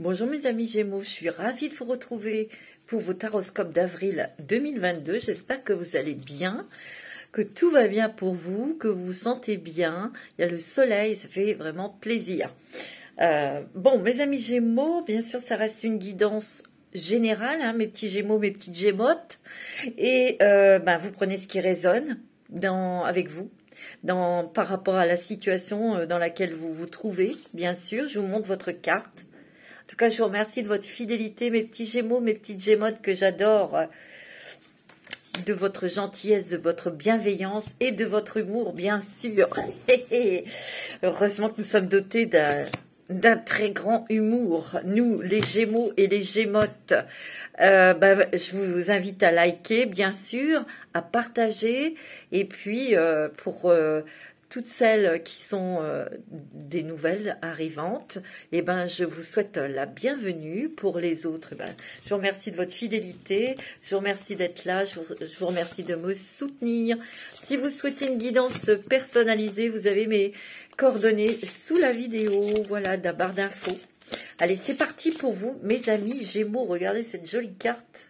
Bonjour mes amis Gémeaux, je suis ravie de vous retrouver pour vos taroscopes d'avril 2022. J'espère que vous allez bien, que tout va bien pour vous, que vous vous sentez bien. Il y a le soleil, ça fait vraiment plaisir. Bon, mes amis Gémeaux, bien sûr, ça reste une guidance générale, hein, mes petits Gémeaux, mes petites Gémottes. Et vous prenez ce qui résonne avec vous. Par rapport à la situation dans laquelle vous vous trouvez, bien sûr, je vous montre votre carte. En tout cas, je vous remercie de votre fidélité, mes petits Gémeaux, mes petites Gémottes que j'adore, de votre gentillesse, de votre bienveillance et de votre humour, bien sûr. Heureusement que nous sommes dotés d'un très grand humour, nous, les Gémeaux et les Gémottes. Je vous invite à liker, bien sûr, à partager, et puis pour toutes celles qui sont des nouvelles arrivantes, je vous souhaite la bienvenue. Pour les autres, je vous remercie de votre fidélité, je vous remercie d'être là, je vous remercie de me soutenir. Si vous souhaitez une guidance personnalisée, vous avez mes coordonnées sous la vidéo, voilà, de la barre d'infos. Allez, c'est parti pour vous, mes amis Gémeaux. Regardez cette jolie carte.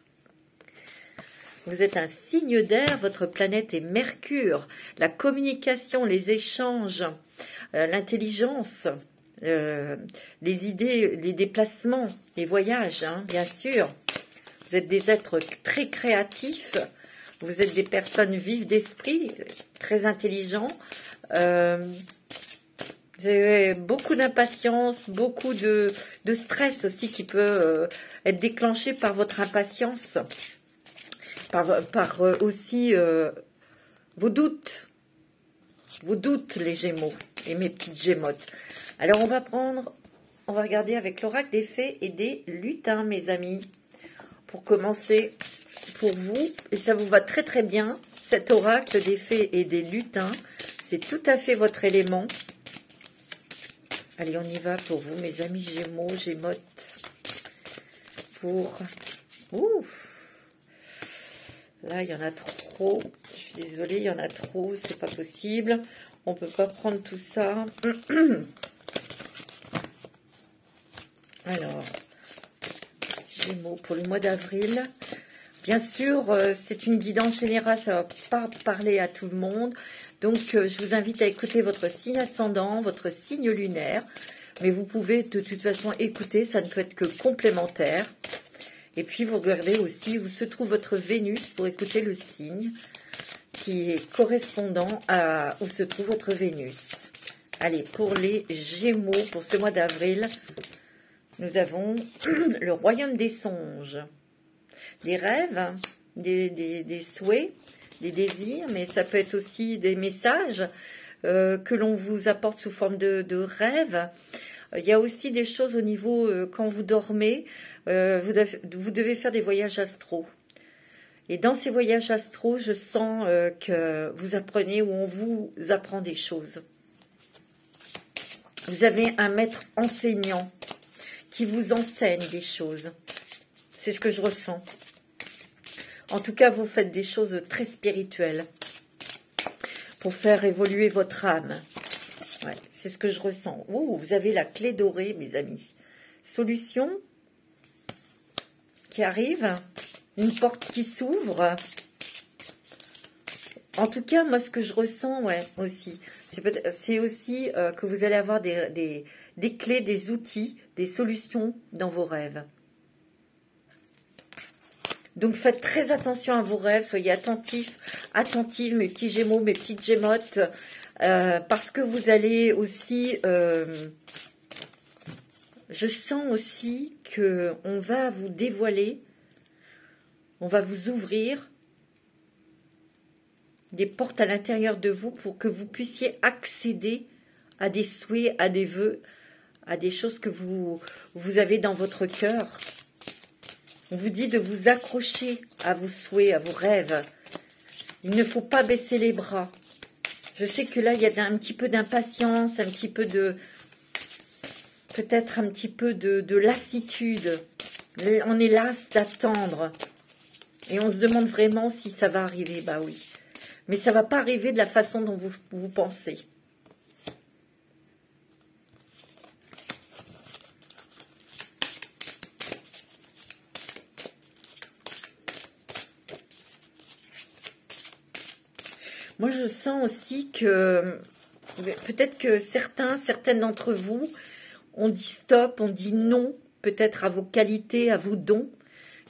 Vous êtes un signe d'air, votre planète est Mercure. La communication, les échanges, l'intelligence, les idées, les déplacements, les voyages, hein, bien sûr. Vous êtes des êtres très créatifs. Vous êtes des personnes vives d'esprit, très intelligents. Vous avez beaucoup d'impatience, beaucoup de stress aussi qui peut être déclenché par votre impatience. Par aussi vos doutes, les Gémeaux et mes petites Gémottes. Alors on va regarder avec l'oracle des fées et des lutins, mes amis, pour commencer pour vous. Et ça vous va très très bien, cet oracle des fées et des lutins, c'est tout à fait votre élément. Allez, on y va pour vous, mes amis Gémeaux, Gémottes, pour... Ouf. Là, il y en a trop. Je suis désolée, il y en a trop. C'est pas possible. On peut pas prendre tout ça. Alors, Gémeaux pour le mois d'avril. Bien sûr, c'est une guidance générale. Ça va pas parler à tout le monde. Donc, je vous invite à écouter votre signe ascendant, votre signe lunaire. Mais vous pouvez de toute façon écouter. Ça ne peut être que complémentaire. Et puis, vous regardez aussi où se trouve votre Vénus pour écouter le signe qui est correspondant à où se trouve votre Vénus. Allez, pour les Gémeaux, pour ce mois d'avril, nous avons le royaume des songes. Des rêves, des souhaits, des désirs, mais ça peut être aussi des messages que l'on vous apporte sous forme de rêves. Il y a aussi des choses au niveau, quand vous dormez, vous devez faire des voyages astraux. Et dans ces voyages astraux, je sens que vous apprenez ou on vous apprend des choses. Vous avez un maître enseignant qui vous enseigne des choses. C'est ce que je ressens. En tout cas, vous faites des choses très spirituelles pour faire évoluer votre âme. Ouais, c'est ce que je ressens. Oh, vous avez la clé dorée, mes amis. Solution qui arrive, une porte qui s'ouvre. En tout cas, moi, ce que je ressens, ouais, aussi, c'est aussi que vous allez avoir des clés, des outils, des solutions dans vos rêves. Donc, faites très attention à vos rêves, soyez attentifs, attentives, mes petits Gémeaux, mes petites Gémottes, parce que vous allez aussi... je sens aussi qu'on va vous dévoiler, on va vous ouvrir des portes à l'intérieur de vous pour que vous puissiez accéder à des souhaits, à des vœux, à des choses que vous avez dans votre cœur. On vous dit de vous accrocher à vos souhaits, à vos rêves. Il ne faut pas baisser les bras. Je sais que là, il y a un petit peu d'impatience, un petit peu de... peut-être un petit peu de lassitude. On est lasse d'attendre. Et on se demande vraiment si ça va arriver. Bah oui. Mais ça ne va pas arriver de la façon dont vous pensez. Moi, je sens aussi que peut-être que certaines d'entre vous, on dit stop, on dit non, peut-être à vos qualités, à vos dons,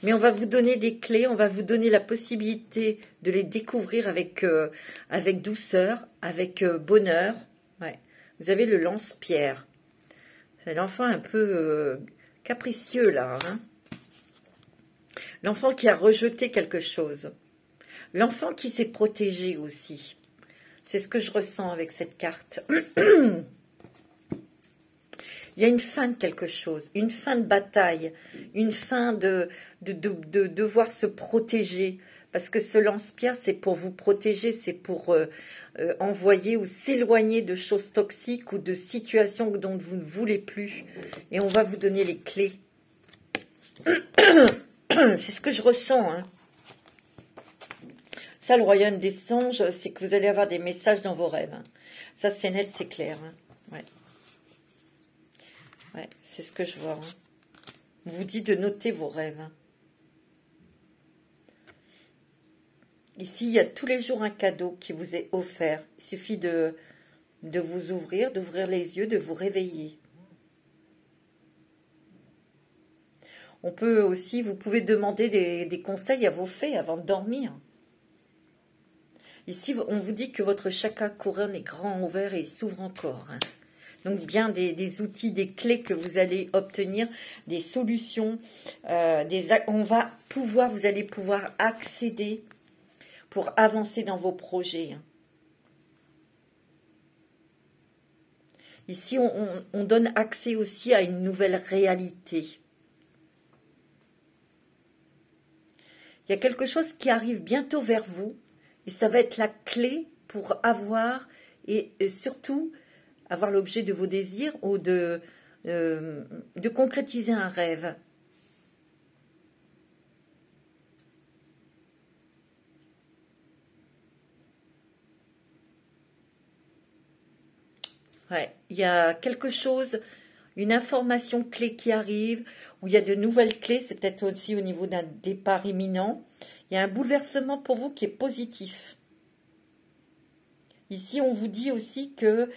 mais on va vous donner des clés, on va vous donner la possibilité de les découvrir avec douceur, avec bonheur. Ouais. Vous avez le lance-pierre. C'est l'enfant un peu capricieux, là. Hein, l'enfant qui a rejeté quelque chose. L'enfant qui s'est protégé aussi. C'est ce que je ressens avec cette carte. Il y a une fin de quelque chose, une fin de bataille, une fin de devoir se protéger. Parce que ce lance-pierre, c'est pour vous protéger, c'est pour envoyer ou s'éloigner de choses toxiques ou de situations dont vous ne voulez plus. Et on va vous donner les clés. C'est ce que je ressens. Hein. Ça, le royaume des songes, c'est que vous allez avoir des messages dans vos rêves. Hein. Ça, c'est net, c'est clair. Hein. Ouais. Ouais, c'est ce que je vois. Hein. On vous dit de noter vos rêves. Hein. Ici, il y a tous les jours un cadeau qui vous est offert. Il suffit de vous ouvrir, d'ouvrir les yeux, de vous réveiller. On peut aussi, vous pouvez demander des conseils à vos fées avant de dormir. Ici, on vous dit que votre chakra couronne est grand ouvert et il s'ouvre encore. Hein. Donc, bien des outils, des clés que vous allez obtenir, des solutions. Vous allez pouvoir accéder pour avancer dans vos projets. Ici, on donne accès aussi à une nouvelle réalité. Il y a quelque chose qui arrive bientôt vers vous et ça va être la clé pour avoir et surtout avoir l'objet de vos désirs ou de concrétiser un rêve. Ouais, il y a quelque chose, une information clé qui arrive, où il y a de nouvelles clés, c'est peut-être aussi au niveau d'un départ imminent. Il y a un bouleversement pour vous qui est positif. Ici, on vous dit aussi que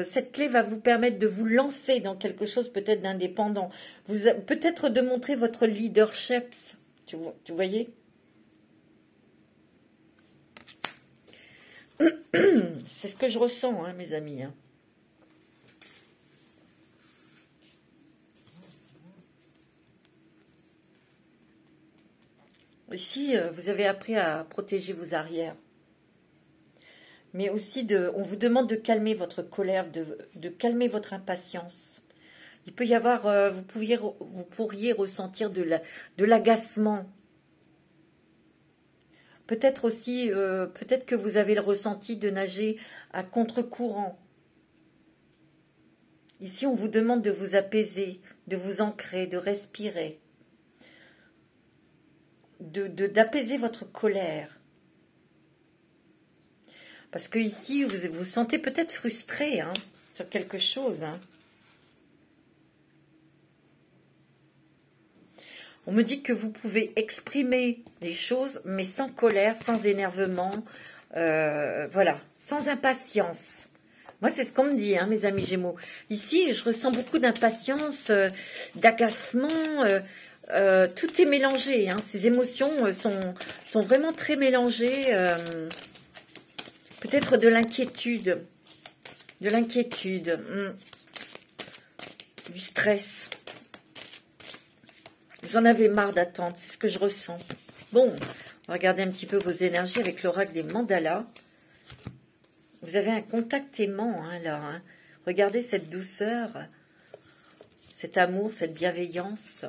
cette clé va vous permettre de vous lancer dans quelque chose peut-être d'indépendant. Peut-être de montrer votre leadership, tu voyez? C'est ce que je ressens, hein, mes amis. Hein. Ici, vous avez appris à protéger vos arrières. Mais aussi, on vous demande de calmer votre colère, de calmer votre impatience. Il peut y avoir, vous pourriez ressentir de l'agacement. Peut-être aussi, peut-être que vous avez le ressenti de nager à contre-courant. Ici, on vous demande de vous apaiser, de vous ancrer, de respirer. D'apaiser votre colère. Parce que ici, vous vous sentez peut-être frustré hein, sur quelque chose. Hein. On me dit que vous pouvez exprimer les choses, mais sans colère, sans énervement, voilà, sans impatience. Moi, c'est ce qu'on me dit, hein, mes amis Gémeaux. Ici, je ressens beaucoup d'impatience, d'agacement, tout est mélangé. Hein. Ces émotions sont vraiment très mélangées. Peut-être de l'inquiétude. Du stress. J'en avais marre d'attendre, c'est ce que je ressens. Bon, on va regarder un petit peu vos énergies avec l'oracle des mandalas. Vous avez un contact aimant, hein, là. Hein. Regardez cette douceur, cet amour, cette bienveillance.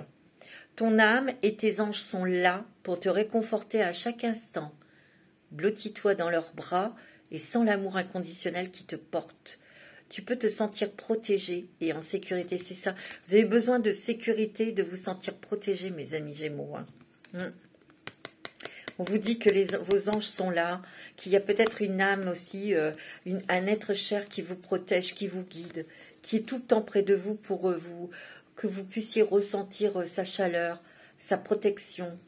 Ton âme et tes anges sont là pour te réconforter à chaque instant. Blottis-toi dans leurs bras et sens l'amour inconditionnel qui te porte. Tu peux te sentir protégé et en sécurité, c'est ça. Vous avez besoin de sécurité, de vous sentir protégé, mes amis Gémeaux. Hein. On vous dit que vos anges sont là, qu'il y a peut-être une âme aussi, un être cher qui vous protège, qui vous guide, qui est tout le temps près de vous pour que vous puissiez ressentir sa chaleur, sa protection.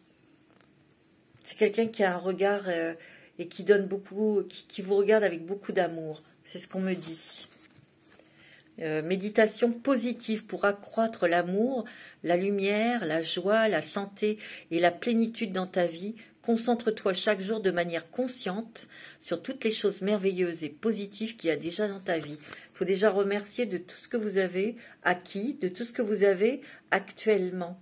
C'est quelqu'un qui a un regard et qui donne beaucoup, qui vous regarde avec beaucoup d'amour. C'est ce qu'on me dit. Méditation positive pour accroître l'amour, la lumière, la joie, la santé et la plénitude dans ta vie. Concentre-toi chaque jour de manière consciente sur toutes les choses merveilleuses et positives qu'il y a déjà dans ta vie. Il faut déjà remercier de tout ce que vous avez acquis, de tout ce que vous avez actuellement.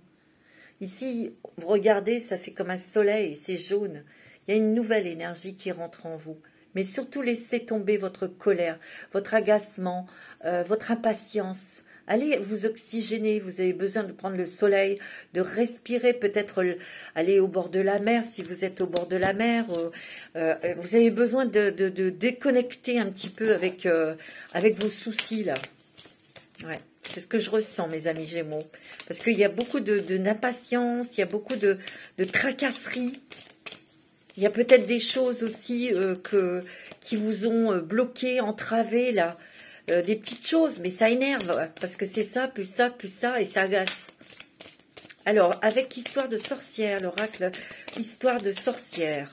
Ici, vous regardez, ça fait comme un soleil, c'est jaune. Il y a une nouvelle énergie qui rentre en vous. Mais surtout, laissez tomber votre colère, votre agacement, votre impatience. Allez vous oxygéner, vous avez besoin de prendre le soleil, de respirer, peut-être aller au bord de la mer si vous êtes au bord de la mer. Vous avez besoin de déconnecter un petit peu avec vos soucis là. Ouais, c'est ce que je ressens, mes amis Gémeaux. Parce qu'il y a beaucoup d'impatience, il y a beaucoup de tracasseries. Il y a peut-être des choses aussi qui vous ont bloqué, entravé là. Des petites choses, mais ça énerve, parce que c'est ça, et ça agace. Alors, avec Histoire de sorcière, l'oracle Histoire de sorcière.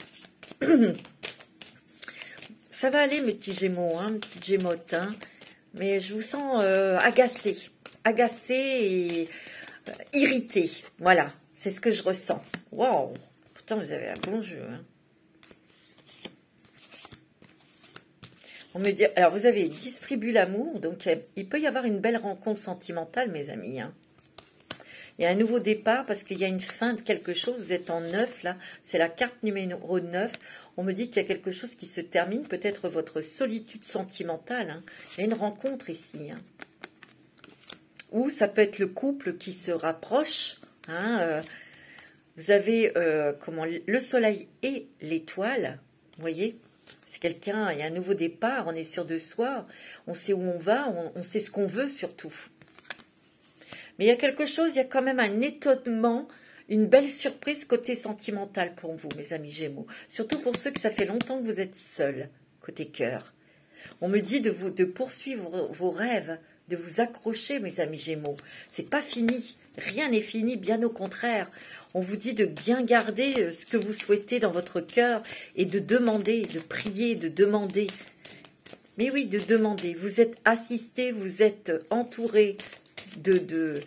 Ça va aller, mes petits Gémeaux, hein, mes petites Gémottes, hein, mais je vous sens agacé et irrité. Voilà, c'est ce que je ressens. Waouh, pourtant vous avez un bon jeu, hein. On me dit, alors vous avez distribué l'amour, donc il peut y avoir une belle rencontre sentimentale, mes amis, hein. Il y a un nouveau départ parce qu'il y a une fin de quelque chose, vous êtes en 9 là, c'est la carte numéro 9. On me dit qu'il y a quelque chose qui se termine, peut-être votre solitude sentimentale, hein. Il y a une rencontre ici, hein. Ou ça peut être le couple qui se rapproche, hein. Vous avez le soleil et l'étoile, vous voyez. C'est quelqu'un, il y a un nouveau départ, on est sûr de soi, on sait où on va, on sait ce qu'on veut surtout. Mais il y a quelque chose, il y a quand même un étonnement, une belle surprise côté sentimental pour vous, mes amis Gémeaux. Surtout pour ceux que ça fait longtemps que vous êtes seuls, côté cœur. On me dit de poursuivre vos rêves, de vous accrocher, mes amis Gémeaux. C'est pas fini, rien n'est fini, bien au contraire. On vous dit de bien garder ce que vous souhaitez dans votre cœur et de demander, de prier, de demander. Mais oui, de demander. Vous êtes assisté, vous êtes entouré de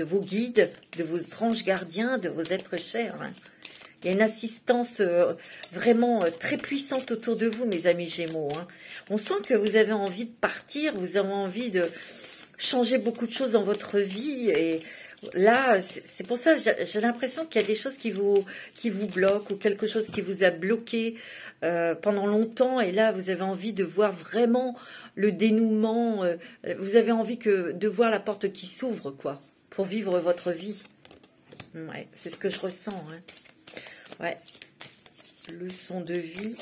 vos guides, de vos anges gardiens, de vos êtres chers, hein. Il y a une assistance vraiment très puissante autour de vous, mes amis Gémeaux, hein. On sent que vous avez envie de partir, vous avez envie de changer beaucoup de choses dans votre vie. Et là, c'est pour ça, j'ai l'impression qu'il y a des choses qui vous bloquent ou quelque chose qui vous a bloqué pendant longtemps. Et là, vous avez envie de voir vraiment le dénouement. Vous avez envie de voir la porte qui s'ouvre, quoi, pour vivre votre vie. Ouais, c'est ce que je ressens, hein. Ouais, leçon de vie.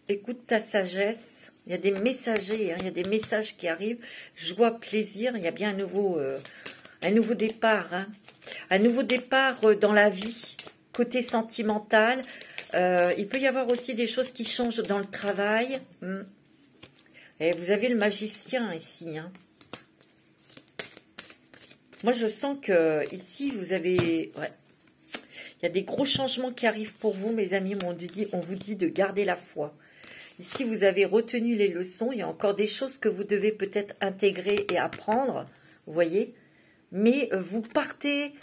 Écoute ta sagesse. Il y a des messagers, hein, il y a des messages qui arrivent. Joie, plaisir. Il y a bien un nouveau départ, hein. Un nouveau départ dans la vie. Côté sentimental. Il peut y avoir aussi des choses qui changent dans le travail. Et vous avez le magicien ici, hein. Moi, je sens que ici, vous avez... Ouais. Il y a des gros changements qui arrivent pour vous, mes amis. On vous dit de garder la foi. Ici, vous avez retenu les leçons. Il y a encore des choses que vous devez peut-être intégrer et apprendre. Vous voyez? Mais vous partez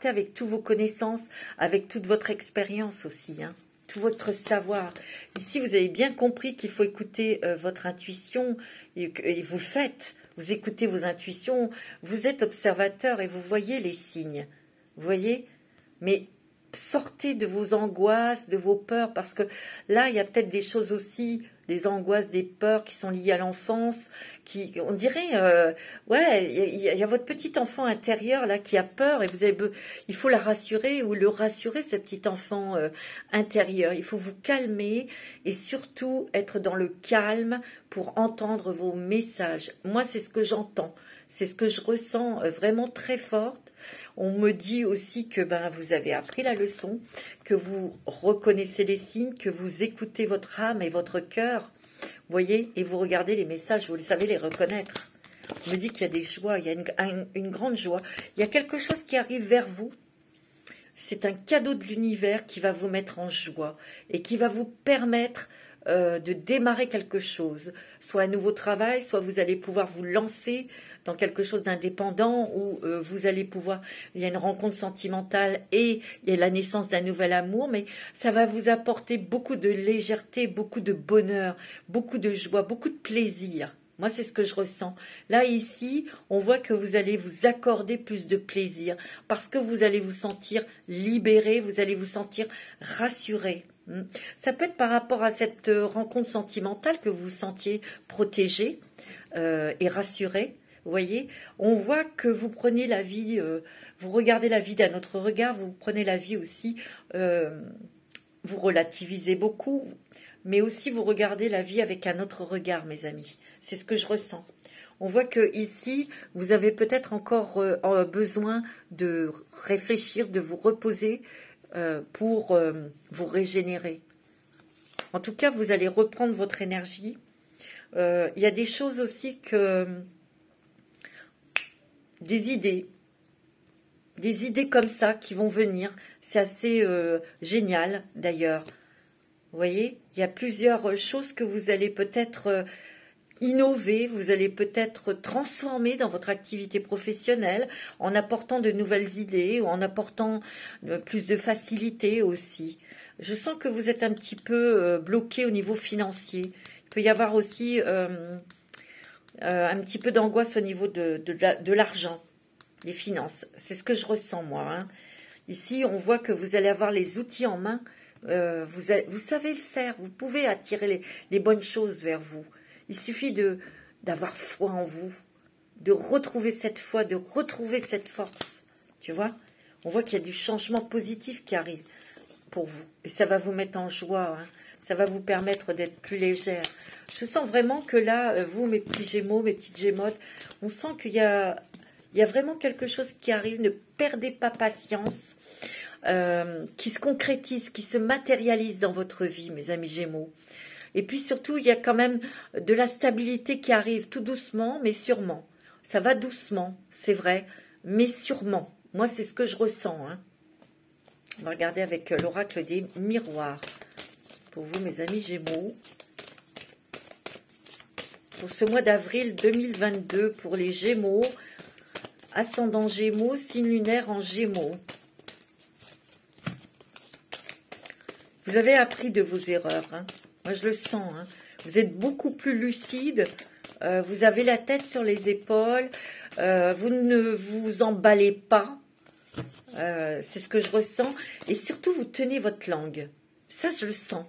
avec toutes vos connaissances, avec toute votre expérience aussi, hein, tout votre savoir. Ici, vous avez bien compris qu'il faut écouter votre intuition et vous le faites. Vous écoutez vos intuitions. Vous êtes observateur et vous voyez les signes. Vous voyez? Mais sortez de vos angoisses, de vos peurs, parce que là, il y a peut-être des choses aussi, des angoisses, des peurs qui sont liées à l'enfance, on dirait, ouais, il y a votre petit enfant intérieur là qui a peur et il faut la rassurer ou le rassurer, ce petit enfant intérieur. Il faut vous calmer et surtout être dans le calme pour entendre vos messages. Moi, c'est ce que j'entends, c'est ce que je ressens vraiment très forte. On me dit aussi que vous avez appris la leçon, que vous reconnaissez les signes, que vous écoutez votre âme et votre cœur, vous voyez, et vous regardez les messages, vous savez les reconnaître. On me dit qu'il y a des joies, il y a une grande joie. Il y a quelque chose qui arrive vers vous. c'est un cadeau de l'univers qui va vous mettre en joie et qui va vous permettre de démarrer quelque chose, soit un nouveau travail, soit vous allez pouvoir vous lancer dans quelque chose d'indépendant où vous allez pouvoir, il y a une rencontre sentimentale et il y a la naissance d'un nouvel amour, mais ça va vous apporter beaucoup de légèreté, beaucoup de bonheur, beaucoup de joie, beaucoup de plaisir. Moi, c'est ce que je ressens. Là, ici, on voit que vous allez vous accorder plus de plaisir parce que vous allez vous sentir libéré, vous allez vous sentir rassuré. Ça peut être par rapport à cette rencontre sentimentale que vous vous sentiez protégé et rassuré. Vous voyez, on voit que vous prenez la vie, vous regardez la vie d'un autre regard, vous prenez la vie aussi, vous relativisez beaucoup, mais aussi vous regardez la vie avec un autre regard, mes amis. C'est ce que je ressens. On voit que ici, vous avez peut-être encore besoin de réfléchir, de vous reposer pour vous régénérer. En tout cas, vous allez reprendre votre énergie. Il y a des choses aussi que... des idées comme ça qui vont venir. C'est assez génial d'ailleurs. Vous voyez, il y a plusieurs choses que vous allez peut-être innover, vous allez peut-être transformer dans votre activité professionnelle en apportant de nouvelles idées ou en apportant plus de facilité aussi. Je sens que vous êtes un petit peu bloqué au niveau financier. Il peut y avoir aussi un petit peu d'angoisse au niveau de l'argent, des finances. C'est ce que je ressens moi. Hein. Ici, on voit que vous allez avoir les outils en main. Vous savez le faire. Vous pouvez attirer les bonnes choses vers vous. Il suffit d'avoir foi en vous, de retrouver cette foi, de retrouver cette force. Tu vois? On voit qu'il y a du changement positif qui arrive pour vous. Et ça va vous mettre en joie. Hein. Ça va vous permettre d'être plus légère. Je sens vraiment que là, vous, mes petits Gémeaux, mes petites Gémottes, on sent qu'il y a vraiment quelque chose qui arrive. Ne perdez pas patience, qui se concrétise, qui se matérialise dans votre vie, mes amis Gémeaux. Et puis surtout, il y a quand même de la stabilité qui arrive tout doucement, mais sûrement. Ça va doucement, c'est vrai, mais sûrement. Moi, c'est ce que je ressens. Hein. On va regarder avec l'oracle des miroirs. Pour vous, mes amis Gémeaux. Pour ce mois d'avril 2022, pour les Gémeaux, ascendant Gémeaux, signe lunaire en Gémeaux. Vous avez appris de vos erreurs, hein. Moi, je le sens. Hein. Vous êtes beaucoup plus lucide. Vous avez la tête sur les épaules. Vous ne vous emballez pas. C'est ce que je ressens. Et surtout, vous tenez votre langue. Ça, je le sens.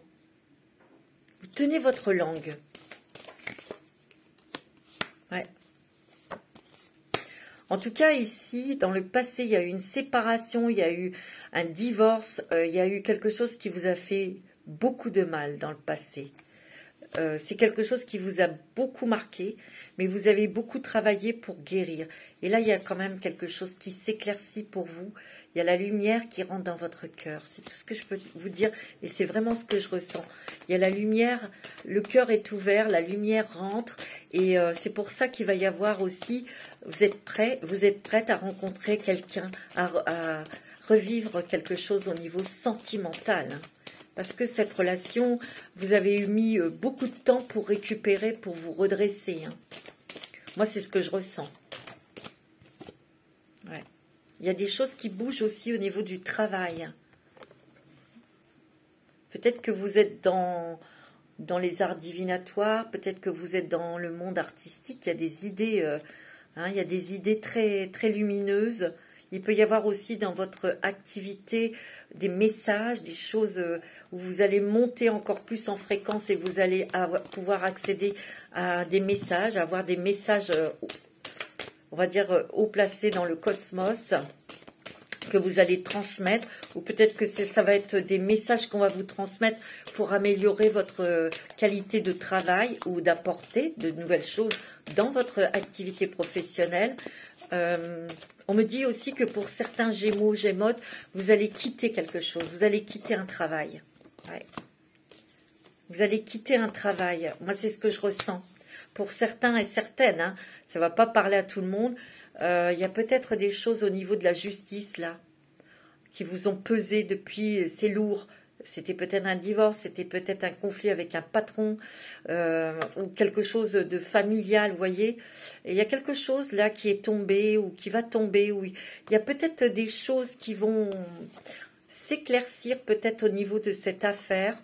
Vous tenez votre langue. Ouais. En tout cas, ici, dans le passé, il y a eu une séparation, il y a eu un divorce, il y a eu quelque chose qui vous a fait beaucoup de mal dans le passé. C'est quelque chose qui vous a beaucoup marqué, mais vous avez beaucoup travaillé pour guérir. Et là, il y a quand même quelque chose qui s'éclaircit pour vous. Il y a la lumière qui rentre dans votre cœur. C'est tout ce que je peux vous dire, et c'est vraiment ce que je ressens. Il y a la lumière, le cœur est ouvert, la lumière rentre, et c'est pour ça qu'il va y avoir aussi, vous êtes prête à rencontrer quelqu'un, à revivre quelque chose au niveau sentimental. Parce que cette relation, vous avez mis beaucoup de temps pour récupérer, pour vous redresser. Hein. Moi, c'est ce que je ressens. Ouais. Il y a des choses qui bougent aussi au niveau du travail. Peut-être que vous êtes dans les arts divinatoires, peut-être que vous êtes dans le monde artistique. Il y a des idées, il y a des idées très, très lumineuses. Il peut y avoir aussi dans votre activité des messages, des choses où vous allez monter encore plus en fréquence et vous allez pouvoir accéder à des messages, avoir des messages, on va dire, haut placés dans le cosmos que vous allez transmettre, ou peut-être que ça va être des messages qu'on va vous transmettre pour améliorer votre qualité de travail ou d'apporter de nouvelles choses dans votre activité professionnelle. On me dit aussi que pour certains Gémeaux, Gémotes, vous allez quitter quelque chose, vous allez quitter un travail. Ouais. Vous allez quitter un travail. Moi, c'est ce que je ressens. Pour certains et certaines, hein, ça ne va pas parler à tout le monde. Il y a peut-être des choses au niveau de la justice, là, qui vous ont pesé depuis, c'est lourd. C'était peut-être un divorce, c'était peut-être un conflit avec un patron ou quelque chose de familial, vous voyez. Et il y a quelque chose là qui est tombé ou qui va tomber. Ou il y a peut-être des choses qui vont s'éclaircir peut-être au niveau de cette affaire.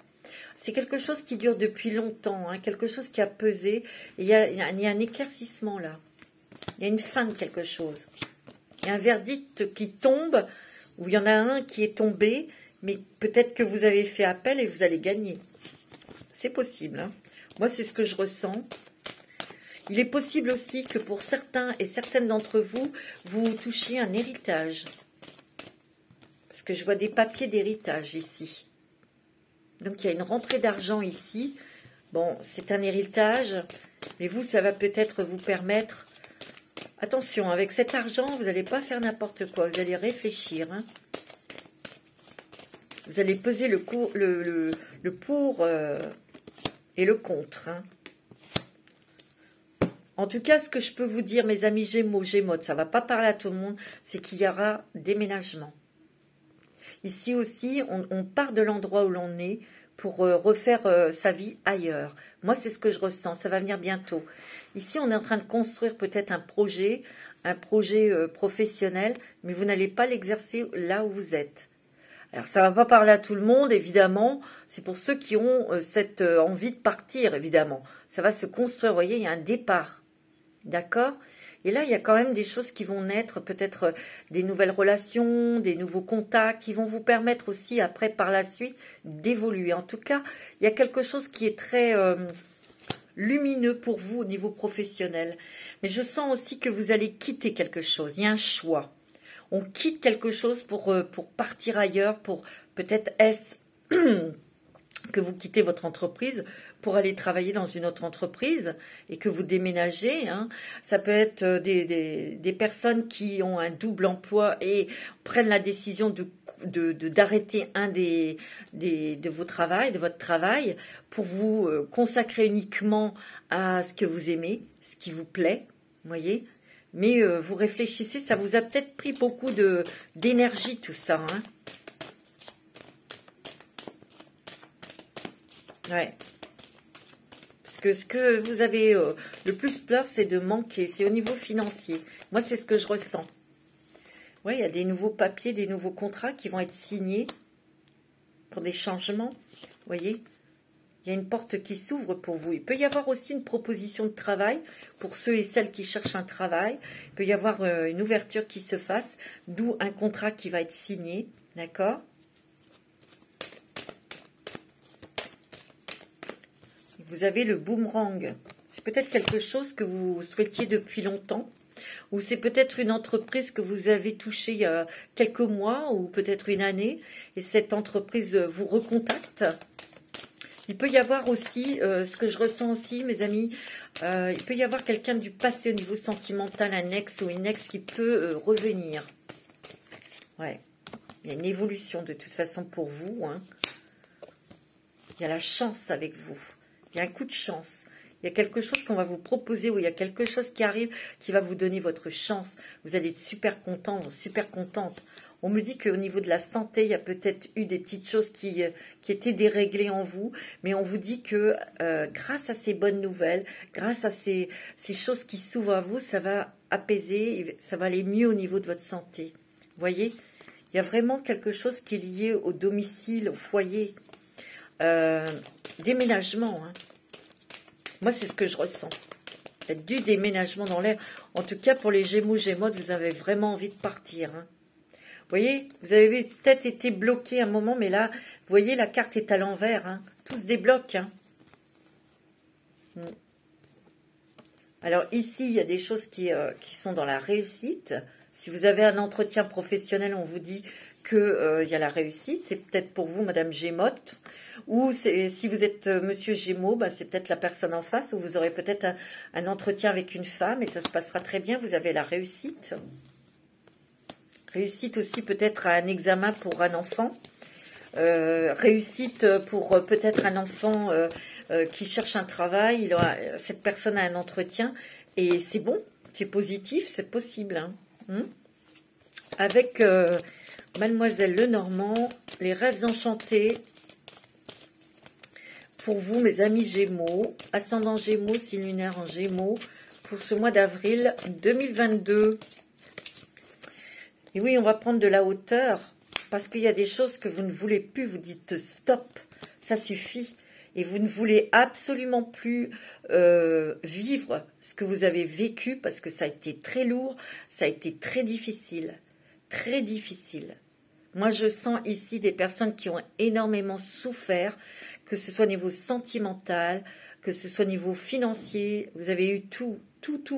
C'est quelque chose qui dure depuis longtemps, hein, quelque chose qui a pesé. Et il y a un éclaircissement là. Il y a une fin de quelque chose. Il y a un verdict qui tombe, ou il y en a un qui est tombé, mais peut-être que vous avez fait appel et vous allez gagner. C'est possible. Hein. Moi, c'est ce que je ressens. Il est possible aussi que pour certains et certaines d'entre vous, vous touchiez un héritage. Parce que je vois des papiers d'héritage ici. Donc, il y a une rentrée d'argent ici. Bon, c'est un héritage, mais vous, ça va peut-être vous permettre... Attention, avec cet argent, vous n'allez pas faire n'importe quoi. Vous allez réfléchir. Hein. Vous allez peser le pour et le contre. Hein. En tout cas, ce que je peux vous dire, mes amis Gémeaux, Gémeaux, ça ne va pas parler à tout le monde, c'est qu'il y aura déménagement. Ici aussi, on part de l'endroit où l'on est pour refaire sa vie ailleurs. Moi, c'est ce que je ressens. Ça va venir bientôt. Ici, on est en train de construire peut-être un projet professionnel, mais vous n'allez pas l'exercer là où vous êtes. Alors, ça ne va pas parler à tout le monde, évidemment. C'est pour ceux qui ont cette envie de partir, évidemment. Ça va se construire. Vous voyez, il y a un départ. D'accord ? Et là, il y a quand même des choses qui vont naître, peut-être des nouvelles relations, des nouveaux contacts, qui vont vous permettre aussi, après, par la suite, d'évoluer. En tout cas, il y a quelque chose qui est très lumineux pour vous au niveau professionnel. Mais je sens aussi que vous allez quitter quelque chose. Il y a un choix. On quitte quelque chose pour partir ailleurs, pour peut-être est-ce que vous quittez votre entreprise pour aller travailler dans une autre entreprise et que vous déménagez. Hein. Ça peut être des personnes qui ont un double emploi et prennent la décision d'arrêter un de votre travail pour vous consacrer uniquement à ce que vous aimez, ce qui vous plaît, voyez. Mais vous réfléchissez, ça vous a peut-être pris beaucoup d'énergie tout ça. Hein. Ouais. Parce que ce que vous avez le plus peur, c'est de manquer. C'est au niveau financier. Moi, c'est ce que je ressens. Oui, il y a des nouveaux papiers, des nouveaux contrats qui vont être signés pour des changements. Vous voyez, il y a une porte qui s'ouvre pour vous. Il peut y avoir aussi une proposition de travail pour ceux et celles qui cherchent un travail. Il peut y avoir une ouverture qui se fasse, d'où un contrat qui va être signé. D'accord ? Vous avez le boomerang. C'est peut-être quelque chose que vous souhaitiez depuis longtemps. Ou c'est peut-être une entreprise que vous avez touchée il y a quelques mois ou peut-être une année. Et cette entreprise vous recontacte. Il peut y avoir aussi, ce que je ressens aussi, mes amis, il peut y avoir quelqu'un du passé au niveau sentimental, un ex ou une ex qui peut revenir. Ouais. Il y a une évolution de toute façon pour vous. Hein. Il y a la chance avec vous. Il y a un coup de chance. Il y a quelque chose qu'on va vous proposer ou il y a quelque chose qui arrive qui va vous donner votre chance. Vous allez être super content, super contente. On me dit qu'au niveau de la santé, il y a peut-être eu des petites choses qui étaient déréglées en vous. Mais on vous dit que grâce à ces bonnes nouvelles, grâce à ces choses qui s'ouvrent à vous, ça va apaiser, ça va aller mieux au niveau de votre santé. Vous voyez ? Il y a vraiment quelque chose qui est lié au domicile, au foyer. Déménagement, hein. Moi c'est ce que je ressens. Il y a du déménagement dans l'air. En tout cas pour les Gémeaux, Gémeaux, vous avez vraiment envie de partir. Hein. Vous voyez, vous avez peut-être été bloqué un moment, mais là, vous voyez, la carte est à l'envers. Hein. Tout se débloque. Hein. Alors ici, il y a des choses qui sont dans la réussite. Si vous avez un entretien professionnel, on vous dit qu'il y a la réussite. C'est peut-être pour vous, Madame Gémotte. Ou si vous êtes Monsieur Gémeaux, bah, c'est peut-être la personne en face. Ou vous aurez peut-être un entretien avec une femme et ça se passera très bien. Vous avez la réussite. Réussite aussi peut-être à un examen pour un enfant. Réussite pour peut-être un enfant qui cherche un travail. Cette personne a un entretien. Et c'est bon, c'est positif, c'est possible. Hein. Avec, Mademoiselle Lenormand, les rêves enchantés pour vous, mes amis Gémeaux, ascendant Gémeaux, signe lunaire en Gémeaux, pour ce mois d'avril 2022. Et oui, on va prendre de la hauteur, parce qu'il y a des choses que vous ne voulez plus, vous dites stop, ça suffit. Et vous ne voulez absolument plus vivre ce que vous avez vécu, parce que ça a été très lourd, ça a été très difficile. Très difficile. Moi, je sens ici des personnes qui ont énormément souffert, que ce soit au niveau sentimental, que ce soit au niveau financier. Vous avez eu tout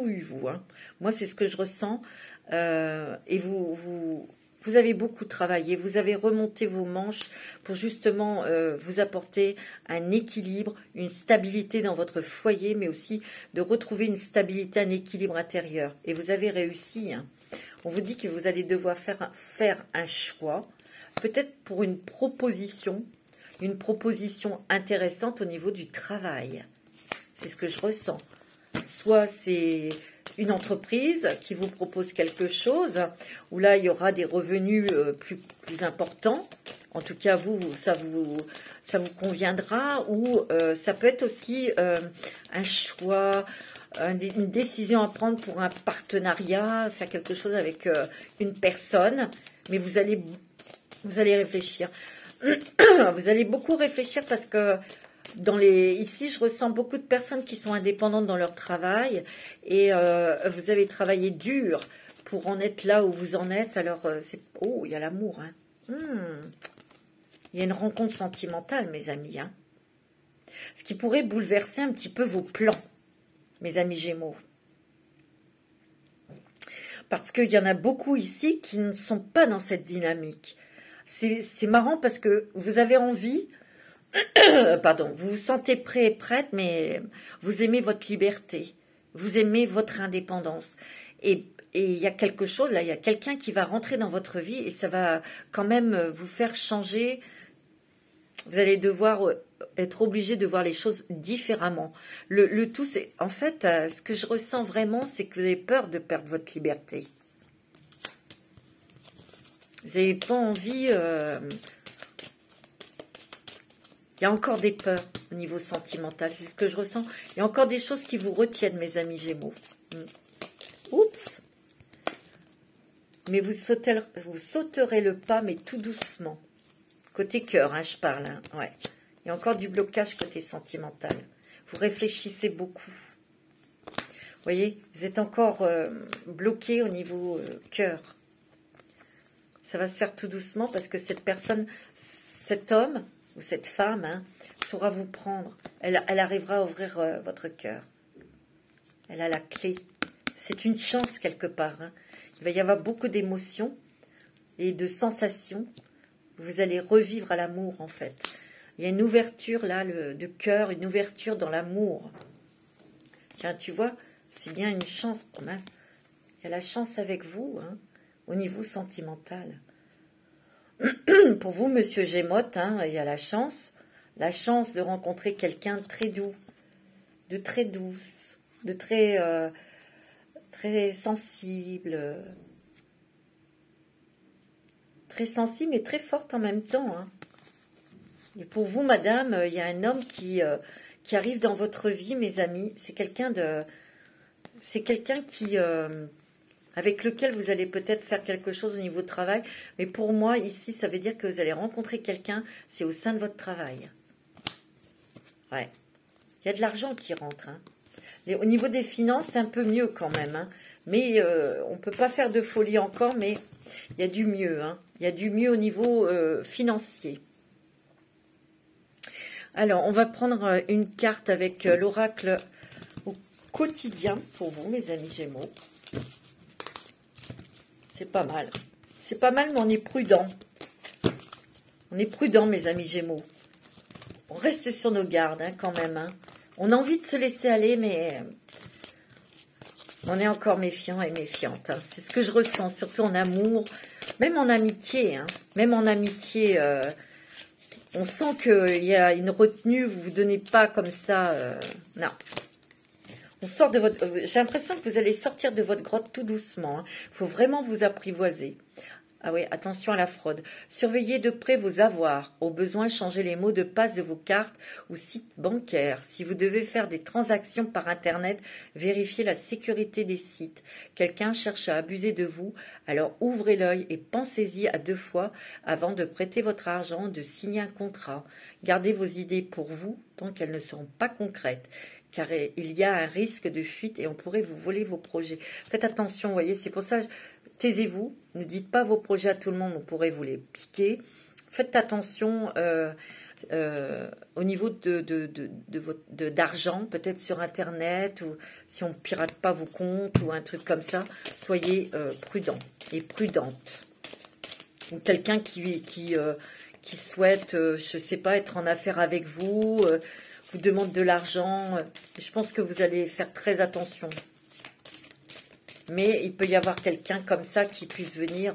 eu, vous. Hein. Moi, c'est ce que je ressens. Et vous avez beaucoup travaillé. Vous avez remonté vos manches pour justement vous apporter un équilibre, une stabilité dans votre foyer, mais aussi de retrouver une stabilité, un équilibre intérieur. Et vous avez réussi. Hein. On vous dit que vous allez devoir faire un choix, peut-être pour une proposition intéressante au niveau du travail. C'est ce que je ressens. Soit c'est une entreprise qui vous propose quelque chose, où là, il y aura des revenus plus importants. En tout cas, ça vous conviendra. Ou ça peut être aussi un choix, une décision à prendre pour un partenariat, faire quelque chose avec une personne. Mais vous allez réfléchir. Vous allez beaucoup réfléchir parce que ici, je ressens beaucoup de personnes qui sont indépendantes dans leur travail et vous avez travaillé dur pour en être là où vous en êtes. Alors, il y a l'amour. Hein. Il y a une rencontre sentimentale, mes amis. Hein. Ce qui pourrait bouleverser un petit peu vos plans, mes amis Gémeaux. Parce qu'il y en a beaucoup ici qui ne sont pas dans cette dynamique. C'est marrant parce que vous avez envie... Pardon, vous vous sentez prêt et prête, mais vous aimez votre liberté, vous aimez votre indépendance. Et il y a quelque chose, là, il y a quelqu'un qui va rentrer dans votre vie et ça va quand même vous faire changer. Vous allez devoir être obligé de voir les choses différemment. Le tout, c'est... En fait, ce que je ressens vraiment, c'est que vous avez peur de perdre votre liberté. Vous n'avez pas envie... Il y a encore des peurs au niveau sentimental, c'est ce que je ressens. Il y a encore des choses qui vous retiennent, mes amis Gémeaux. Oups. Mais vous sauterez le pas, mais tout doucement. Côté cœur, hein, je parle. Hein, ouais. Il y a encore du blocage côté sentimental. Vous réfléchissez beaucoup. Vous voyez, vous êtes encore bloqué au niveau cœur. Ça va se faire tout doucement parce que cette personne, cet homme... ou cette femme hein, saura vous prendre. Elle arrivera à ouvrir votre cœur. Elle a la clé. C'est une chance quelque part. Hein. Il va y avoir beaucoup d'émotions et de sensations. Vous allez revivre à l'amour en fait. Il y a une ouverture là de cœur, une ouverture dans l'amour. Tiens, tu vois, c'est bien une chance. Oh, mince. Il y a la chance avec vous hein, au niveau sentimental. Pour vous, monsieur Gémotte, hein, il y a la chance de rencontrer quelqu'un de très doux, de très douce, de très sensible, mais très forte en même temps. Hein. Et pour vous, madame, il y a un homme qui arrive dans votre vie, mes amis. C'est quelqu'un qui... avec lequel vous allez peut-être faire quelque chose au niveau travail. Mais pour moi, ici, ça veut dire que vous allez rencontrer quelqu'un, c'est au sein de votre travail. Ouais. Il y a de l'argent qui rentre. Hein. Au niveau des finances, c'est un peu mieux quand même. Hein. Mais on ne peut pas faire de folie encore, mais il y a du mieux. Hein. Il y a du mieux au niveau financier. Alors, on va prendre une carte avec l'oracle au quotidien pour vous, mes amis Gémeaux. C'est pas mal. C'est pas mal, mais on est prudent. On est prudent, mes amis Gémeaux. On reste sur nos gardes, hein, quand même. Hein. On a envie de se laisser aller, mais on est encore méfiant et méfiante. Hein. C'est ce que je ressens, surtout en amour, même en amitié. Hein. Même en amitié, on sent qu'il y a une retenue. Vous ne vous donnez pas comme ça. Non. On sort de votre... J'ai l'impression que vous allez sortir de votre grotte tout doucement. Il faut vraiment vous apprivoiser. Ah oui, attention à la fraude. Surveillez de près vos avoirs. Au besoin, changez les mots de passe de vos cartes ou sites bancaires. Si vous devez faire des transactions par Internet, vérifiez la sécurité des sites. Quelqu'un cherche à abuser de vous, alors ouvrez l'œil et pensez-y à 2 fois avant de prêter votre argent, de signer un contrat. Gardez vos idées pour vous tant qu'elles ne seront pas concrètes, car il y a un risque de fuite et on pourrait vous voler vos projets. Faites attention, vous voyez, c'est pour ça... Taisez-vous, ne dites pas vos projets à tout le monde, on pourrait vous les piquer. Faites attention au niveau d'argent, peut-être sur Internet, ou si on ne pirate pas vos comptes ou un truc comme ça. Soyez prudent et prudente. Ou quelqu'un qui souhaite, je ne sais pas, être en affaire avec vous, vous demande de l'argent. Je pense que vous allez faire très attention. Mais il peut y avoir quelqu'un comme ça qui puisse venir...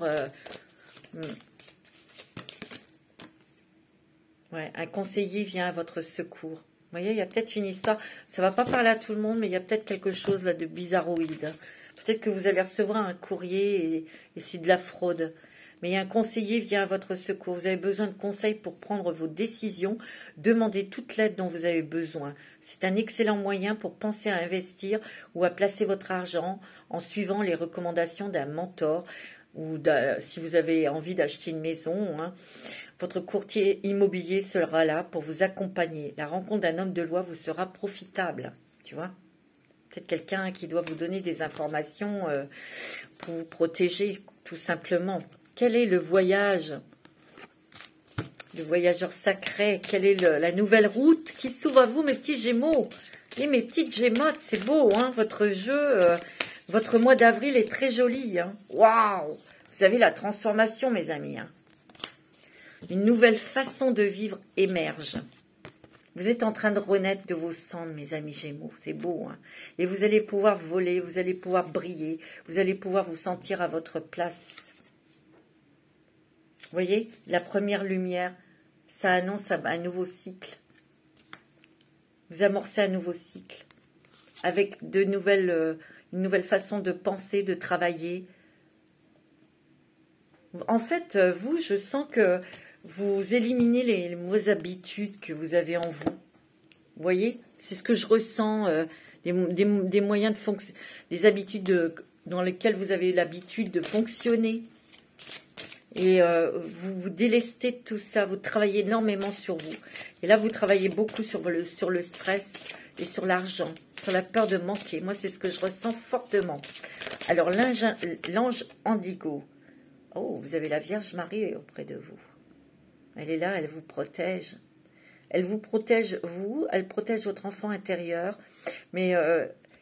ouais, un conseiller vient à votre secours. Vous voyez, il y a peut-être une histoire. Ça ne va pas parler à tout le monde, mais il y a peut-être quelque chose là de bizarroïde. Peut-être que vous allez recevoir un courrier et c'est de la fraude. Mais un conseiller vient à votre secours. Vous avez besoin de conseils pour prendre vos décisions. Demandez toute l'aide dont vous avez besoin. C'est un excellent moyen pour penser à investir ou à placer votre argent en suivant les recommandations d'un mentor ou si vous avez envie d'acheter une maison. Hein. Votre courtier immobilier sera là pour vous accompagner. La rencontre d'un homme de loi vous sera profitable. Tu vois ? Peut-être quelqu'un qui doit vous donner des informations pour vous protéger, tout simplement. Quel est le voyage? Le voyageur sacré. Quelle est la nouvelle route qui s'ouvre à vous, mes petits Gémeaux? Et mes petites Gémottes, c'est beau, hein, votre jeu. Votre mois d'avril est très joli. Hein. Waouh! Vous avez la transformation, mes amis. Hein. Une nouvelle façon de vivre émerge. Vous êtes en train de renaître de vos cendres, mes amis Gémeaux. C'est beau, hein. Et vous allez pouvoir voler, vous allez pouvoir briller, vous allez pouvoir vous sentir à votre place. Vous voyez, la première lumière, ça annonce un nouveau cycle. Vous amorcez un nouveau cycle avec une nouvelle façon de penser, de travailler. En fait, vous, je sens que vous éliminez les mauvaises habitudes que vous avez en vous. Vous voyez, c'est ce que je ressens, des moyens de fonction, des habitudes dans lesquelles vous avez l'habitude de fonctionner. Et vous délestez de tout ça, vous travaillez énormément sur vous. Et là, vous travaillez beaucoup sur le stress et sur l'argent, sur la peur de manquer. Moi, c'est ce que je ressens fortement. Alors, l'ange Indigo. Oh, vous avez la Vierge Marie auprès de vous. Elle est là, elle vous protège. Elle vous protège, vous, elle protège votre enfant intérieur. Mais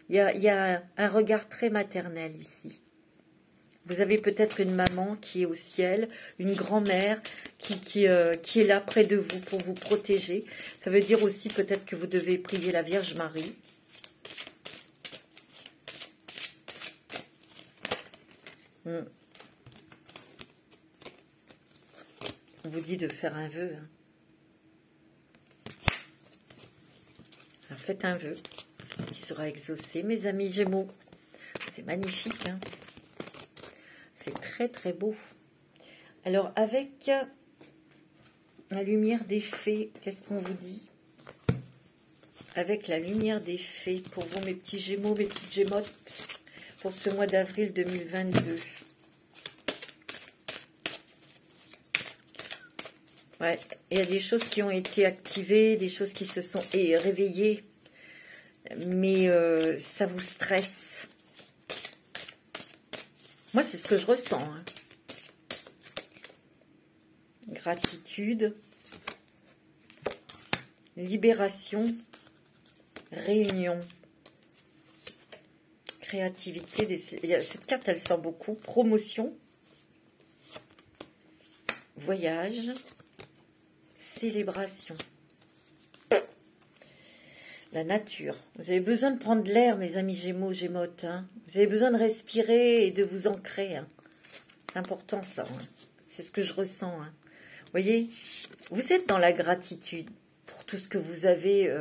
il y a un regard très maternel ici. Vous avez peut-être une maman qui est au ciel, une grand-mère qui est là près de vous pour vous protéger. Ça veut dire aussi peut-être que vous devez prier la Vierge Marie. On vous dit de faire un vœu. Hein. Alors faites un vœu. Il sera exaucé, mes amis Gémeaux. C'est magnifique, hein. C'est très très beau. Alors avec la lumière des fées, qu'est-ce qu'on vous dit? Avec la lumière des fées, pour vous mes petits Gémeaux, mes petites Gémottes, pour ce mois d'avril 2022. Ouais, il y a des choses qui ont été activées, des choses qui se sont réveillées, mais ça vous stresse. Moi, c'est ce que je ressens. Hein. Gratitude, libération, réunion, créativité. Cette carte, elle sort beaucoup. Promotion, voyage, célébration. La nature. Vous avez besoin de prendre de l'air, mes amis Gémeaux, Gémottes. Hein. Vous avez besoin de respirer et de vous ancrer. Hein. C'est important, ça. Hein. C'est ce que je ressens. Hein. Vous voyez, vous êtes dans la gratitude pour tout ce que vous avez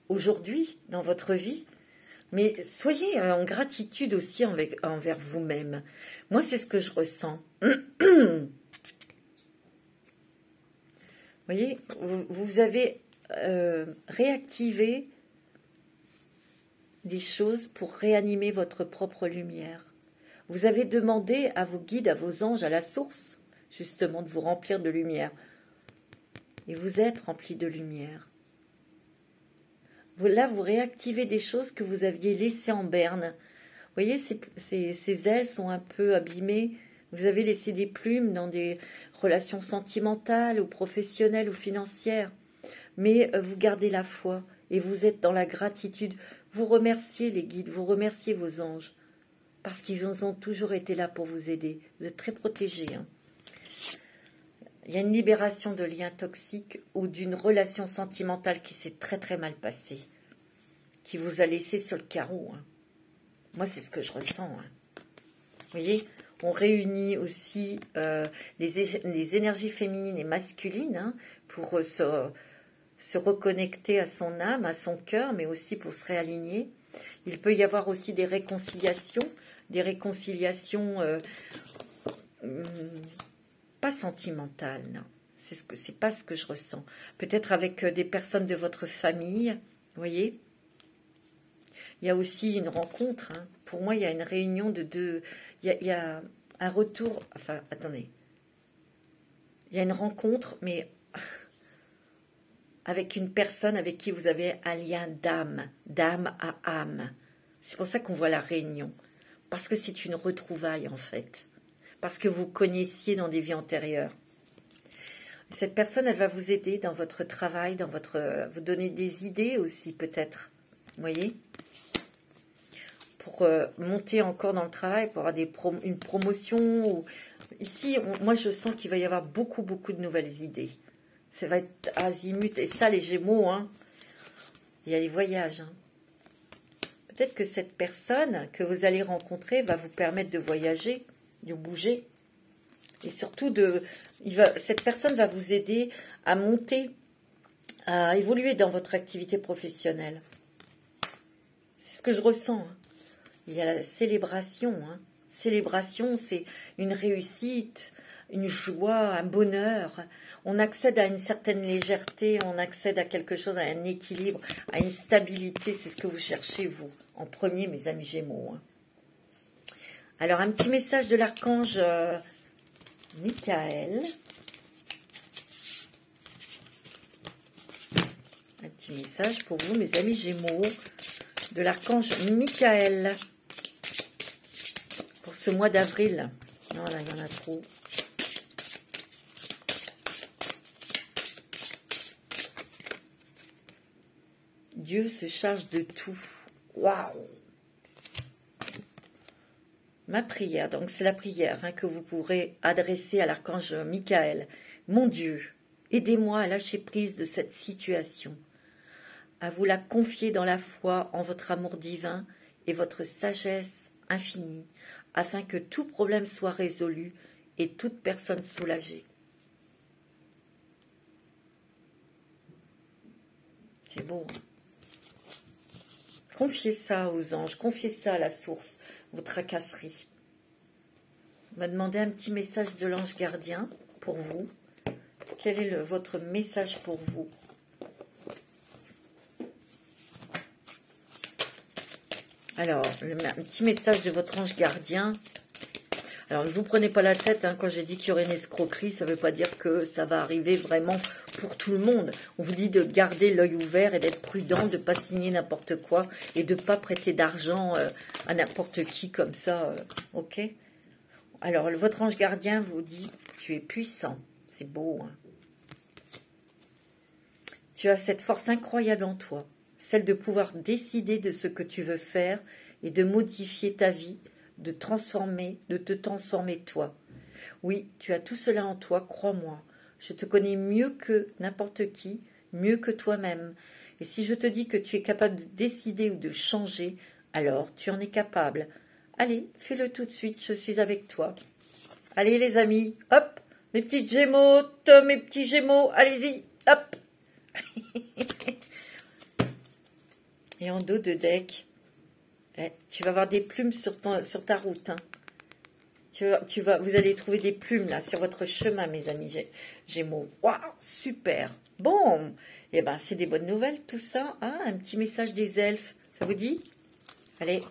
aujourd'hui dans votre vie. Mais soyez en gratitude aussi envers vous-même. Moi, c'est ce que je ressens. Vous voyez, vous avez réactivé des choses pour réanimer votre propre lumière. Vous avez demandé à vos guides, à vos anges, à la source, justement, de vous remplir de lumière. Et vous êtes rempli de lumière. Là, vous réactivez des choses que vous aviez laissées en berne. Vous voyez, ces ailes sont un peu abîmées. Vous avez laissé des plumes dans des relations sentimentales ou professionnelles ou financières. Mais vous gardez la foi et vous êtes dans la gratitude. Vous remerciez les guides, vous remerciez vos anges. Parce qu'ils ont toujours été là pour vous aider. Vous êtes très protégés. Hein. Il y a une libération de liens toxiques ou d'une relation sentimentale qui s'est très très mal passée. Qui vous a laissé sur le carreau. Hein. Moi, c'est ce que je ressens. Hein. Vous voyez, on réunit aussi les énergies féminines et masculines hein, pour se reconnecter à son âme, à son cœur, mais aussi pour se réaligner. Il peut y avoir aussi des réconciliations pas sentimentales, non. C'est pas ce que je ressens. Peut-être avec des personnes de votre famille, vous voyez. Il y a aussi une rencontre. Hein. Pour moi, il y a une réunion de deux. Il y a un retour. Enfin, attendez. Il y a une rencontre, mais avec une personne avec qui vous avez un lien d'âme à âme. C'est pour ça qu'on voit la réunion. Parce que c'est une retrouvaille, en fait. Parce que vous connaissiez dans des vies antérieures. Cette personne, elle va vous aider dans votre travail, vous donner des idées aussi, peut-être. Vous voyez ? Pour monter encore dans le travail, pour avoir une promotion. Ici, moi, je sens qu'il va y avoir beaucoup, beaucoup de nouvelles idées. Ça va être azimut. Et ça, les Gémeaux, hein, il y a les voyages. Hein. Peut-être que cette personne que vous allez rencontrer va vous permettre de voyager, de bouger. Et surtout, cette personne va vous aider à monter, à évoluer dans votre activité professionnelle. C'est ce que je ressens. Hein. Il y a la célébration. Hein. Célébration, c'est une réussite, une joie, un bonheur. On accède à une certaine légèreté, on accède à quelque chose, à un équilibre, à une stabilité. C'est ce que vous cherchez, vous, en premier, mes amis Gémeaux. Hein. Alors, un petit message de l'archange Michael. Un petit message pour vous, mes amis Gémeaux, de l'archange Michael. Pour ce mois d'avril. Non, là, il y en a trop. Dieu se charge de tout. Waouh! Ma prière, donc c'est la prière hein, que vous pourrez adresser à l'archange Michael. Mon Dieu, aidez-moi à lâcher prise de cette situation, à vous la confier dans la foi en votre amour divin et votre sagesse infinie, afin que tout problème soit résolu et toute personne soulagée. C'est beau. Hein? Confiez ça aux anges, confiez ça à la source, vos tracasseries. On m'a demandé un petit message de l'ange gardien pour vous. Quel est votre message pour vous? Alors, un petit message de votre ange gardien. Alors, ne vous prenez pas la tête, hein, quand j'ai dit qu'il y aurait une escroquerie, ça ne veut pas dire que ça va arriver vraiment pour tout le monde. On vous dit de garder l'œil ouvert et d'être prudent, de ne pas signer n'importe quoi et de ne pas prêter d'argent à n'importe qui comme ça, ok? Alors, votre ange gardien vous dit, tu es puissant, c'est beau, hein? Tu as cette force incroyable en toi, celle de pouvoir décider de ce que tu veux faire et de modifier ta vie, de te transformer toi. Oui, tu as tout cela en toi, crois-moi. Je te connais mieux que n'importe qui, mieux que toi-même. Et si je te dis que tu es capable de décider ou de changer, alors tu en es capable. Allez, fais-le tout de suite, je suis avec toi. Allez les amis, hop, mes petites Gémeaux, mes petits Gémeaux, allez-y, hop. Et en dos de deck, Tu vas avoir des plumes sur ta route. Hein. Vous allez trouver des plumes là sur votre chemin, mes amis Gémeaux. Waouh, super. Bon, et ben c'est des bonnes nouvelles tout ça. Ah, un petit message des elfes, ça vous dit? Allez,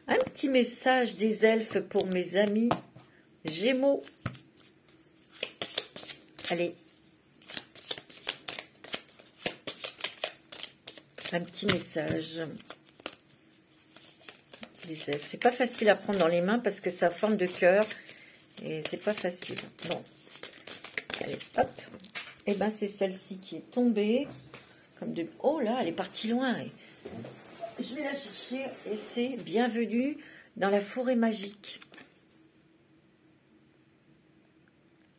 un petit message des elfes pour mes amis Gémeaux. Allez. Un petit message. Les elfes. C'est pas facile à prendre dans les mains parce que ça a forme de cœur. Et c'est pas facile. Bon. Allez, hop. Et ben c'est celle-ci qui est tombée. Comme de... Oh là, elle est partie loin. Je vais la chercher. Et c'est bienvenue dans la forêt magique.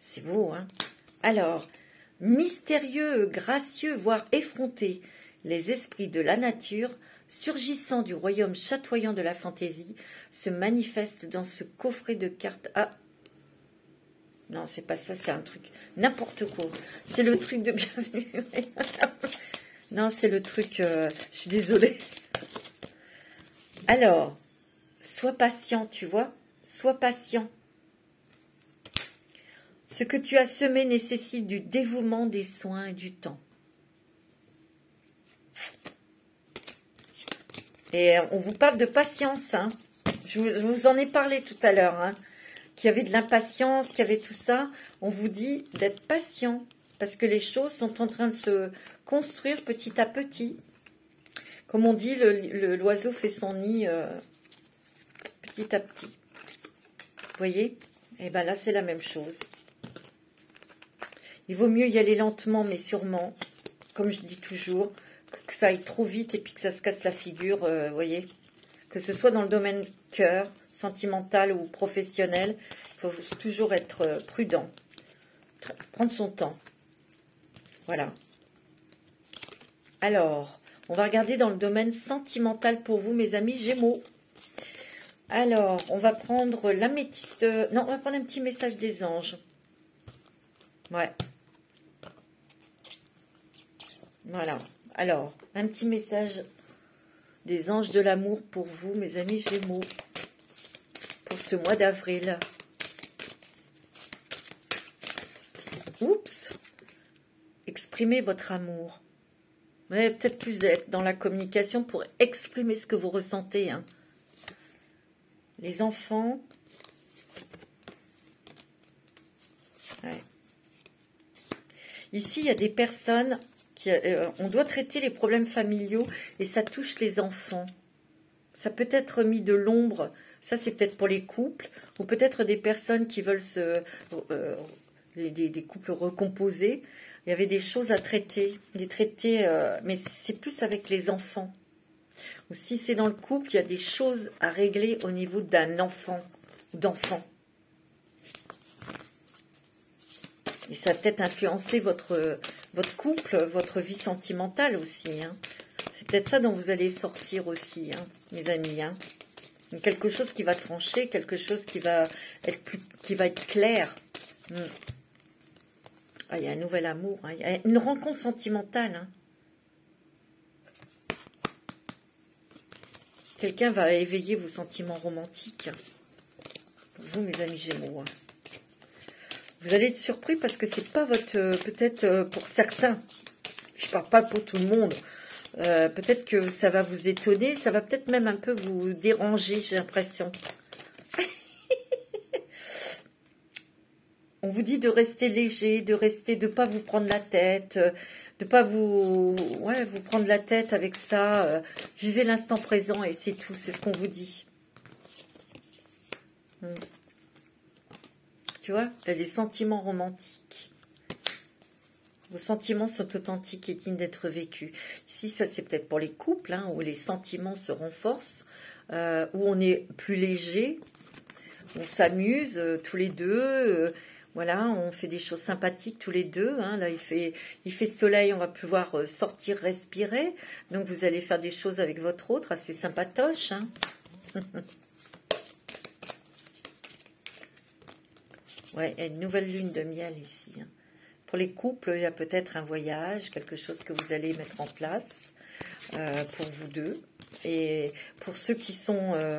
C'est beau, hein? Alors, mystérieux, gracieux, voire effronté, les esprits de la nature, surgissant du royaume chatoyant de la fantaisie, se manifestent dans ce coffret de cartes. Ah, non, c'est pas ça, c'est un truc, n'importe quoi. C'est le truc de bienvenue. Non, c'est le truc, je suis désolée. Alors, sois patient, tu vois, sois patient. Ce que tu as semé nécessite du dévouement, des soins et du temps. Et on vous parle de patience. Hein. Je vous en ai parlé tout à l'heure. Hein, qu'il y avait de l'impatience, qu'il y avait tout ça. On vous dit d'être patient. Parce que les choses sont en train de se construire petit à petit. Comme on dit, l'oiseau fait son nid petit à petit. Vous voyez? Et bien là, c'est la même chose. Il vaut mieux y aller lentement, mais sûrement, comme je dis toujours, que ça aille trop vite et puis que ça se casse la figure, vous voyez. Que ce soit dans le domaine cœur, sentimental ou professionnel, il faut toujours être prudent, prendre son temps. Voilà. Alors, on va regarder dans le domaine sentimental pour vous, mes amis Gémeaux. Alors, on va prendre l'améthyste. Non, on va prendre un petit message des anges. Ouais. Voilà. Alors, un petit message des anges de l'amour pour vous, mes amis Gémeaux, pour ce mois d'avril. Oups. Exprimez votre amour. Ouais, peut-être plus être dans la communication pour exprimer ce que vous ressentez. Hein. Les enfants. Ouais. Ici, il y a des personnes qui... on doit traiter les problèmes familiaux et ça touche les enfants. Ça peut être mis de l'ombre. Ça, c'est peut-être pour les couples ou peut-être des personnes qui veulent des couples recomposés. Il y avait des choses à traiter, mais c'est plus avec les enfants. Ou si c'est dans le couple, il y a des choses à régler au niveau d'un enfant ou d'enfant. Et ça va peut-être influencer votre couple, votre vie sentimentale aussi. Hein. C'est peut-être ça dont vous allez sortir aussi, hein, mes amis. Hein. Quelque chose qui va trancher, quelque chose qui va être clair. Ah, il y a un nouvel amour, hein. Il y a une rencontre sentimentale. Hein. Quelqu'un va éveiller vos sentiments romantiques. Vous, mes amis Gémeaux. Hein. Vous allez être surpris parce que c'est pas votre... peut-être pour certains, je parle pas pour tout le monde, peut-être que ça va vous étonner, ça va peut-être même un peu vous déranger, j'ai l'impression. On vous dit de rester léger, de pas vous prendre la tête, de pas vous prendre la tête avec ça. Vivez l'instant présent et c'est tout, c'est ce qu'on vous dit. Tu vois, il y a des sentiments romantiques. Vos sentiments sont authentiques et dignes d'être vécus. Ici, ça c'est peut-être pour les couples, hein, où les sentiments se renforcent, où on est plus léger, on s'amuse tous les deux. Voilà, on fait des choses sympathiques tous les deux. Hein. Là, il fait soleil, on va pouvoir sortir, respirer. Donc, vous allez faire des choses avec votre autre, assez sympatoche. Hein. Ouais, il y a une nouvelle lune de miel ici. Hein. Pour les couples, il y a peut-être un voyage, quelque chose que vous allez mettre en place pour vous deux. Et pour ceux qui sont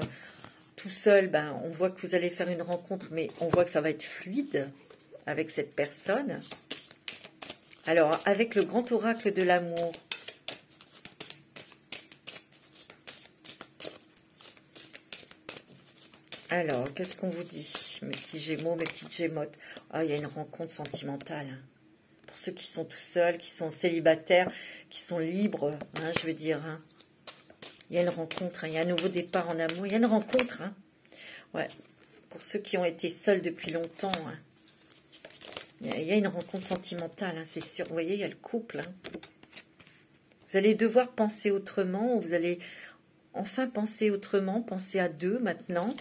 tout seuls, ben, on voit que vous allez faire une rencontre, mais on voit que ça va être fluide avec cette personne. Alors, avec le grand oracle de l'amour, alors, qu'est-ce qu'on vous dit, mes petits gémeaux, mes petites gémottes? Ah, il y a une rencontre sentimentale. Pour ceux qui sont tout seuls, qui sont célibataires, qui sont libres, hein, je veux dire. Hein. Il y a une rencontre, hein, il y a un nouveau départ en amour. Il y a une rencontre. Hein. Ouais. Pour ceux qui ont été seuls depuis longtemps, hein. Il y a une rencontre sentimentale, hein, c'est sûr. Vous voyez, il y a le couple. Hein. Vous allez devoir penser autrement. Vous allez enfin penser autrement. Penser à deux maintenant.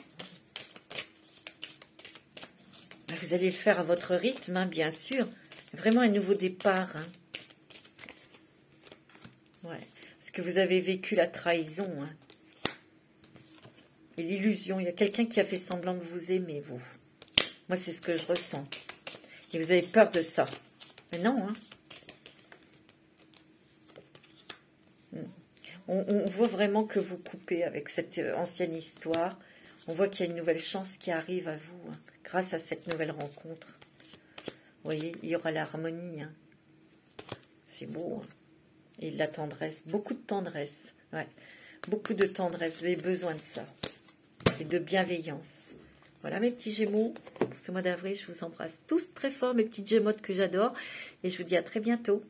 Vous allez le faire à votre rythme, hein, bien sûr. Vraiment un nouveau départ. Hein. Ouais. Parce que vous avez vécu la trahison. Hein. Et l'illusion. Il y a quelqu'un qui a fait semblant de vous aimer, vous. Moi, c'est ce que je ressens. Et vous avez peur de ça. Mais non, hein. On voit vraiment que vous coupez avec cette ancienne histoire. On voit qu'il y a une nouvelle chance qui arrive à vous, hein, grâce à cette nouvelle rencontre. Vous voyez, il y aura l'harmonie. Hein. C'est beau. Hein. Et de la tendresse. Beaucoup de tendresse. Ouais. Beaucoup de tendresse. Vous avez besoin de ça. Et de bienveillance. Voilà mes petits gémeaux. Pour ce mois d'avril, je vous embrasse tous très fort, mes petites gémottes que j'adore. Et je vous dis à très bientôt.